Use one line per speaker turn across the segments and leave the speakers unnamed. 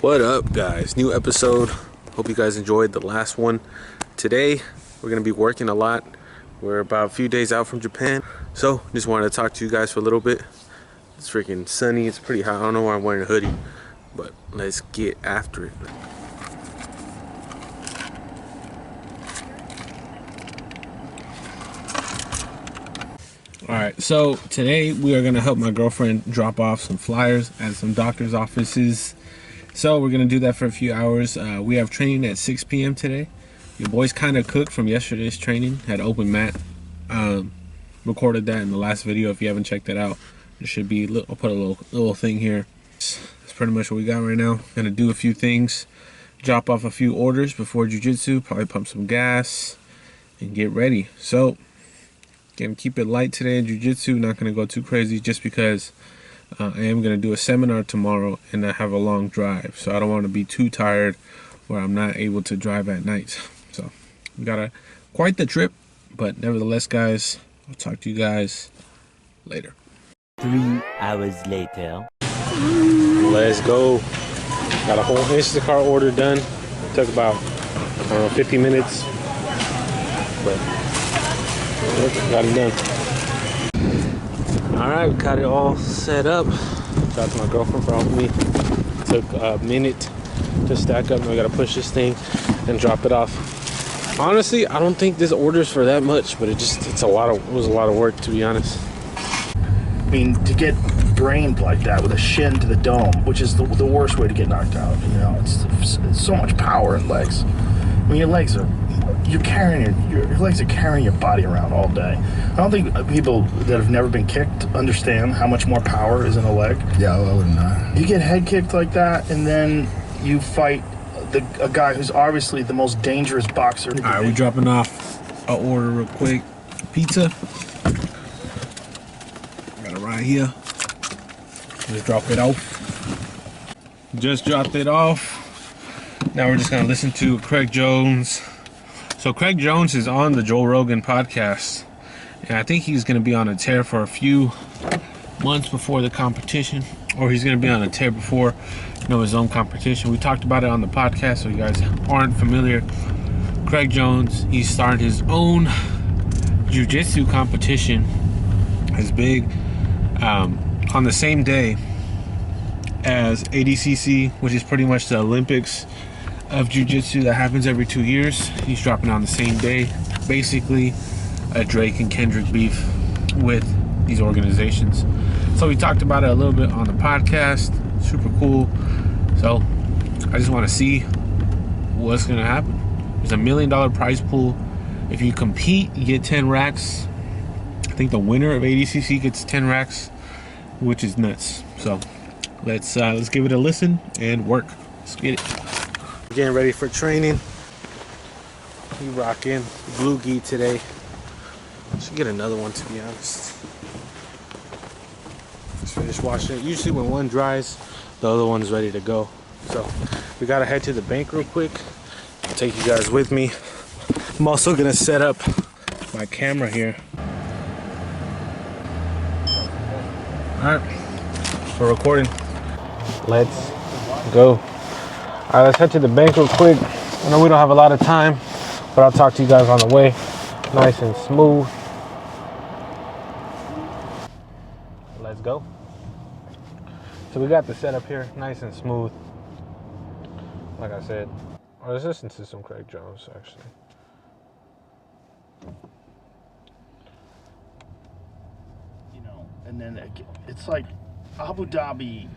What up, guys? New episode. Hope you guys enjoyed the last one. Today we're gonna be working a lot. We're about a few days out from Japan, so just wanted to talk to you guys for a little bit. It's freaking sunny. It's pretty hot. I don't know why I'm wearing a hoodie, but let's get after it. Alright, so today we are going to help my girlfriend drop off some flyers at some doctor's offices. So we're going to do that for a few hours. We have training at 6 p.m. today. Your boy's kind of cooked from yesterday's training. Had open mat. Recorded that in the last video. If you haven't checked it out, there should be, I'll put a little thing here. That's pretty much what we got right now. Going to do a few things. Drop off a few orders before jiu-jitsu. Probably pump some gas and get ready. So gonna keep it light today in jiu-jitsu, not gonna go too crazy just because I am gonna do a seminar tomorrow and I have a long drive, so I don't want to be too tired where I'm not able to drive at night. So we got quite the trip, but nevertheless, guys, I'll talk to you guys later.
3 hours later.
Let's go. Got a whole Instacart order done. Took about 50 minutes, but got it done. Alright, we got it all set up. Shout out to my girlfriend for helping me. Took a minute to stack up. Now we gotta push this thing and drop it off. Honestly, I don't think this order's for that much, but it was a lot of work, to be honest.
I mean, to get brained like that with a shin to the dome, which is the worst way to get knocked out. You know, it's so much power in legs. I mean, your legs are. Your legs are carrying your body around all day. I don't think people that have never been kicked understand how much more power is in a leg.
Yeah, I would not.
You get head kicked like that, and then you fight a guy who's obviously the most dangerous boxer.
All right, we're dropping off an order real quick. Pizza. Got it right here. Just drop it off. Just dropped it off. Now we're just gonna listen to Craig Jones. So Craig Jones is on the Joe Rogan podcast, and I think he's going to be on a tear for a few months before the competition, or he's going to be on a tear before, his own competition. We talked about it on the podcast, so you guys aren't familiar. Craig Jones, he's started his own jiu-jitsu competition, as big, on the same day as ADCC, which is pretty much the Olympics of jiu-jitsu that happens every 2 years. He's dropping on the same day. Basically a Drake and Kendrick beef with these organizations. So we talked about it a little bit on the podcast. Super cool. So I just want to see what's gonna happen. There's $1 million prize pool. If you compete, you get 10 racks. I think the winner of ADCC gets 10 racks, which is nuts. So let's give it a listen and work. Let's get it. Getting ready for training. We rocking blue gi today. Should get another one, to be honest. Just finished washing it. Usually when one dries, the other one's ready to go. So we gotta head to the bank real quick. I'll take you guys with me. I'm also gonna set up my camera here. Alright, we're recording. Let's go. Alright, let's head to the bank real quick. I know we don't have a lot of time, but I'll talk to you guys on the way. Nice and smooth. Let's go. So we got the setup here, nice and smooth. Like I said, let's listen to some Craig Jones, actually.
And then it's like Abu Dhabi,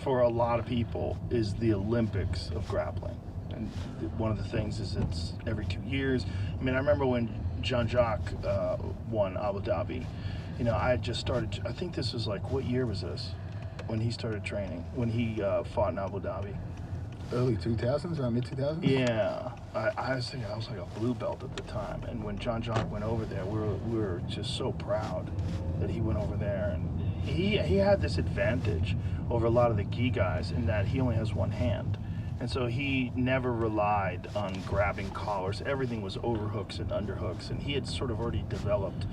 for a lot of people, is the Olympics of grappling. And one of the things is it's every 2 years. I mean, I remember when Jean-Jacques won Abu Dhabi. I had just started, I think this was like, what year was this? When he started training, when he fought in Abu Dhabi.
Early 2000s, around mid-2000s?
Yeah. I was thinking, I was like a blue belt at the time. And when Jean-Jacques went over there, we were just so proud that he went over there. And he had this advantage over a lot of the gi guys in that he only has one hand. And so he never relied on grabbing collars. Everything was overhooks and underhooks. And he had sort of already developed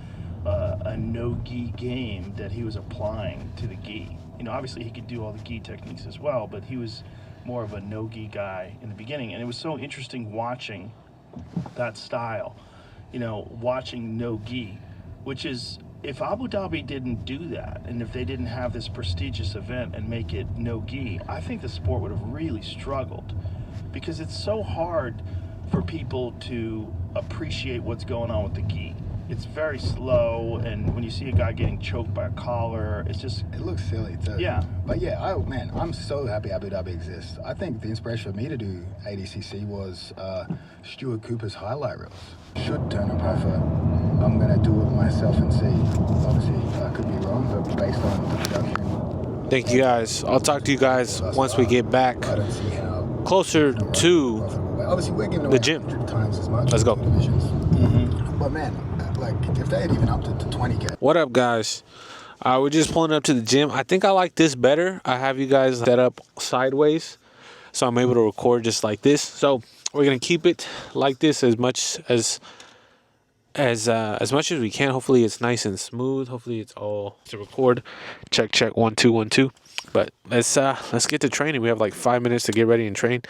a no-gi game that he was applying to the gi. Obviously he could do all the gi techniques as well, but he was more of a no-gi guy in the beginning, and it was so interesting watching that style, you know, watching no-gi, which is, if Abu Dhabi didn't do that, and if they didn't have this prestigious event and make it no-gi, I think the sport would have really struggled, because it's so hard for people to appreciate what's going on with the gi. It's very slow, and when you see a guy getting choked by a collar, it's just...
It looks silly too.
Yeah.
But yeah, man, I'm so happy Abu Dhabi exists. I think the inspiration for me to do ADCC was Stuart Cooper's highlight reels. Should turn a profit. I'm gonna do it myself and see. Obviously, I could be wrong, but based on the production.
Thank you guys. I'll talk to you guys once we get back
I don't see how
closer to
profitable. Obviously, we're giving away
the gym.
100 times as much.
Let's go.
Divisions. But man, like if they had even upped it to 20K.
What up, guys? We're just pulling up to the gym. I think I like this better. I have you guys set up sideways, so I'm able to record just like this. So we're gonna keep it like this as much as we can. Hopefully it's nice and smooth. Hopefully it's all to record. Check 1 2 1 2. But let's get to training. We have like 5 minutes to get ready and train.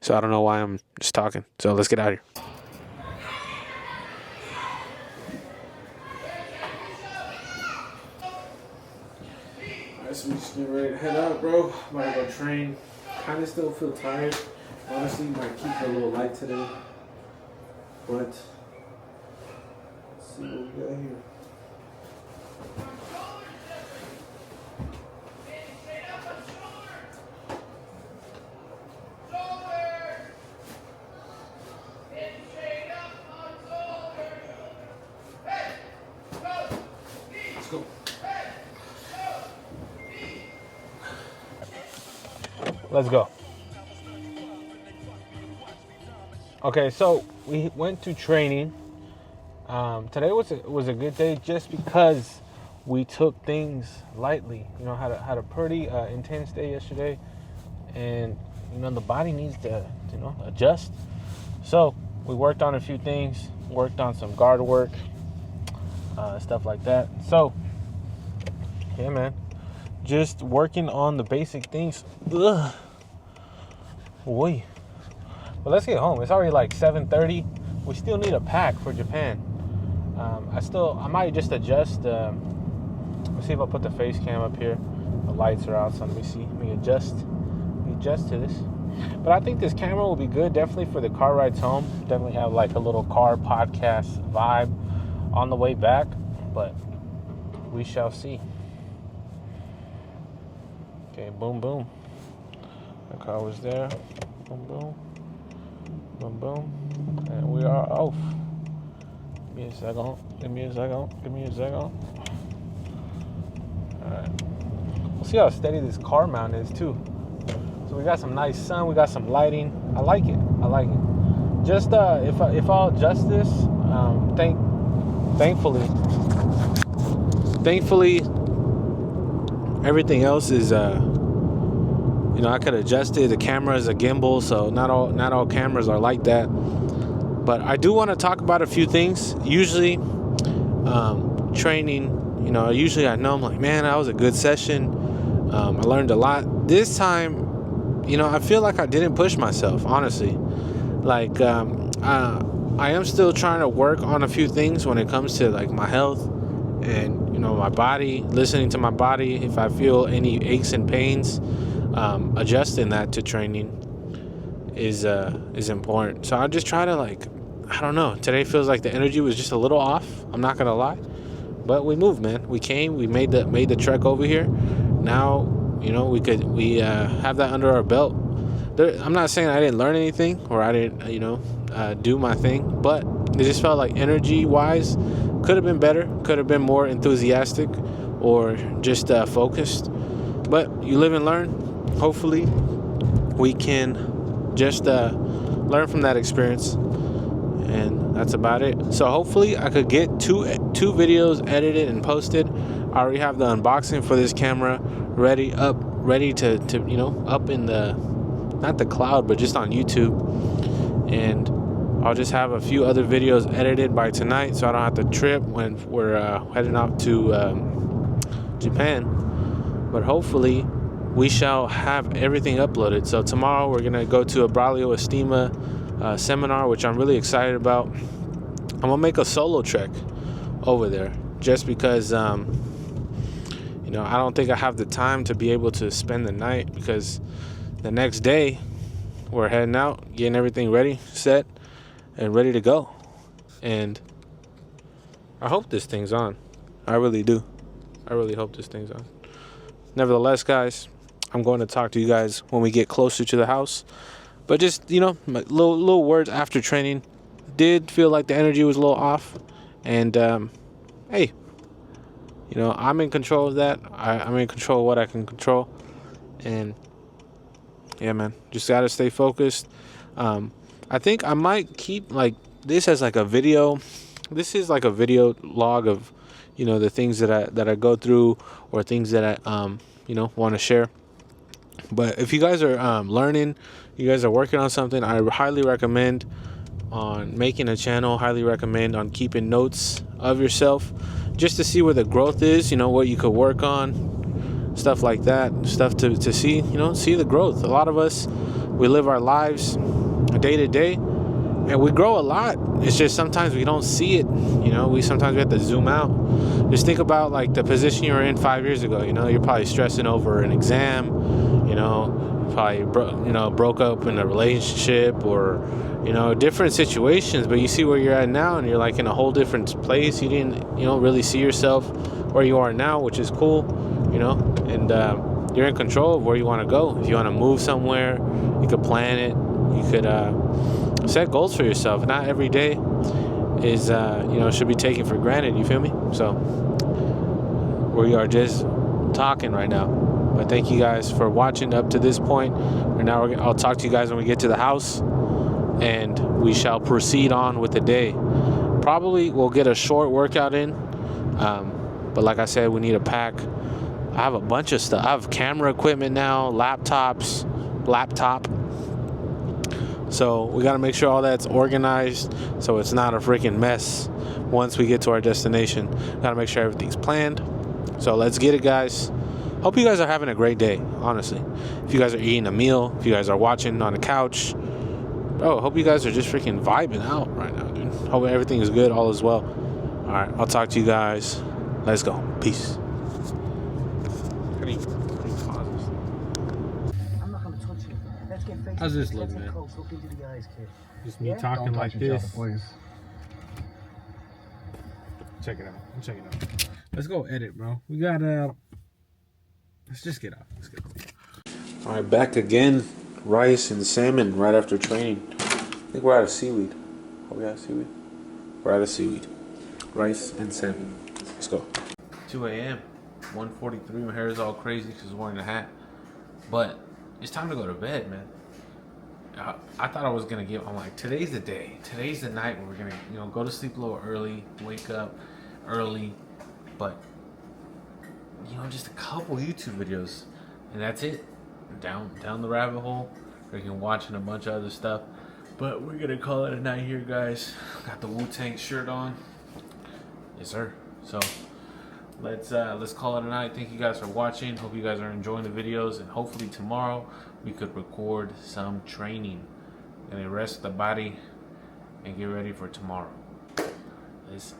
So I don't know why I'm just talking. So let's get out of here. Alright, so we just getting ready to head out, bro. Might go train. Kind of still feel tired. Honestly, might keep it a little light today. But let's see what we got here. Let's go. Let's go. Okay, so we went to training. Today was a good day just because we took things lightly. You know, had a pretty intense day yesterday, and you know the body needs to adjust. So we worked on a few things, worked on some guard work, stuff like that. So yeah, man, just working on the basic things. Ugh. Boy. But let's get home. It's already like 7:30. We still need a pack for Japan. I might just adjust. Let's see if I put the face cam up here. The lights are out, so let me see. Let me adjust to this. But I think this camera will be good, definitely for the car rides home. Definitely have like a little car podcast vibe on the way back. But we shall see. Okay, boom, boom. The car was there. Boom, boom. Boom, boom. And we are off. Give me a second. Alright. We'll see how steady this car mount is too. So we got some nice sun, we got some lighting. I like it. Just if I'll adjust this, thankfully everything else is I could adjust it. The camera is a gimbal, so not all cameras are like that. But I do want to talk about a few things. Usually, training, usually I know I'm like, man, that was a good session. I learned a lot. This time, I feel like I didn't push myself, honestly. Like, I am still trying to work on a few things when it comes to like my health and, my body, listening to my body. If I feel any aches and pains, adjusting that to training is important. So I just try to I don't know. Today feels like the energy was just a little off. I'm not gonna lie, but we moved, man. We came. We made the trek over here. Now, we have that under our belt. I'm not saying I didn't learn anything or I didn't, do my thing, but it just felt like energy-wise, could have been better. Could have been more enthusiastic or just focused. But you live and learn. Hopefully, we can just learn from that experience, and that's about it. So hopefully, I could get two videos edited and posted. I already have the unboxing for this camera ready to up in the, not the cloud, but just on YouTube, and I'll just have a few other videos edited by tonight, so I don't have to trip when we're heading out to Japan. But hopefully, we shall have everything uploaded. So tomorrow we're gonna go to a Braulio Estima seminar, which I'm really excited about. I'm gonna make a solo trek over there just because you know, I don't think I have the time to be able to spend the night, because the next day we're heading out, getting everything ready, set, and ready to go. And I hope this thing's on. I really do. I really hope this thing's on. Nevertheless, guys, I'm going to talk to you guys when we get closer to the house. But just, you know, my little words after training. Did feel like the energy was a little off. And, hey, you know, I'm in control of that. I'm in control of what I can control. And, yeah, man, just got to stay focused. I think I might keep, like, this as, like, a video. This is, like, a video log of, you know, the things that I go through, or things that I, you know, want to share. But if you guys are learning, you guys are working on something, I highly recommend on making a channel, highly recommend on keeping notes of yourself, just to see where the growth is, you know, what you could work on, stuff like that, stuff to see, you know, see the growth. A lot of us, we live our lives day to day, and we grow a lot. It's just sometimes we don't see it, you know. We have to zoom out. Just think about, like, the position you were in 5 years ago. You know, you're probably stressing over an exam, you know, probably broke up in a relationship, or, you know, different situations. But you see where you're at now, and you're, like, in a whole different place. You don't really see yourself where you are now, which is cool, you know. And you're in control of where you want to go. If you want to move somewhere, you could plan it. You could set goals for yourself. Not every day is you know, should be taken for granted. You feel me? So we are just talking right now. But thank you guys for watching up to this point. And now I'll talk to you guys when we get to the house, and we shall proceed on with the day. Probably we'll get a short workout in, but like I said, we need a pack. I have a bunch of stuff. I have camera equipment now, laptop. So we got to make sure all that's organized, so it's not a freaking mess once we get to our destination. Got to make sure everything's planned. So let's get it, guys. Hope you guys are having a great day, honestly. If you guys are eating a meal, if you guys are watching on the couch, bro, hope you guys are just freaking vibing out right now, dude. Hope everything is good, all is well. All right, I'll talk to you guys. Let's go. Peace. How's this look, man? Just me talking like this. Check it out. I'm checking it out. Let's go edit, bro. We got let's just get out. Let's get out. All right, back again. Rice and salmon right after training. I think we're out of seaweed. Are we out of seaweed? We're out of seaweed. Rice and salmon. Let's go. 2 a.m. 1:43. My hair is all crazy because I'm wearing a hat. But it's time to go to bed, man. I thought I was gonna I'm like, today's the day. Today's the night where we're gonna, you know, go to sleep a little early, wake up early, but, you know, just a couple YouTube videos, and that's it. Down the rabbit hole. Freaking watching a bunch of other stuff, but we're gonna call it a night here, guys. Got the Wu-Tang shirt on. Yes, sir. So let's call it a night. Thank you guys for watching. Hope you guys are enjoying the videos, and hopefully tomorrow we could record some training and rest the body and get ready for tomorrow. Listen.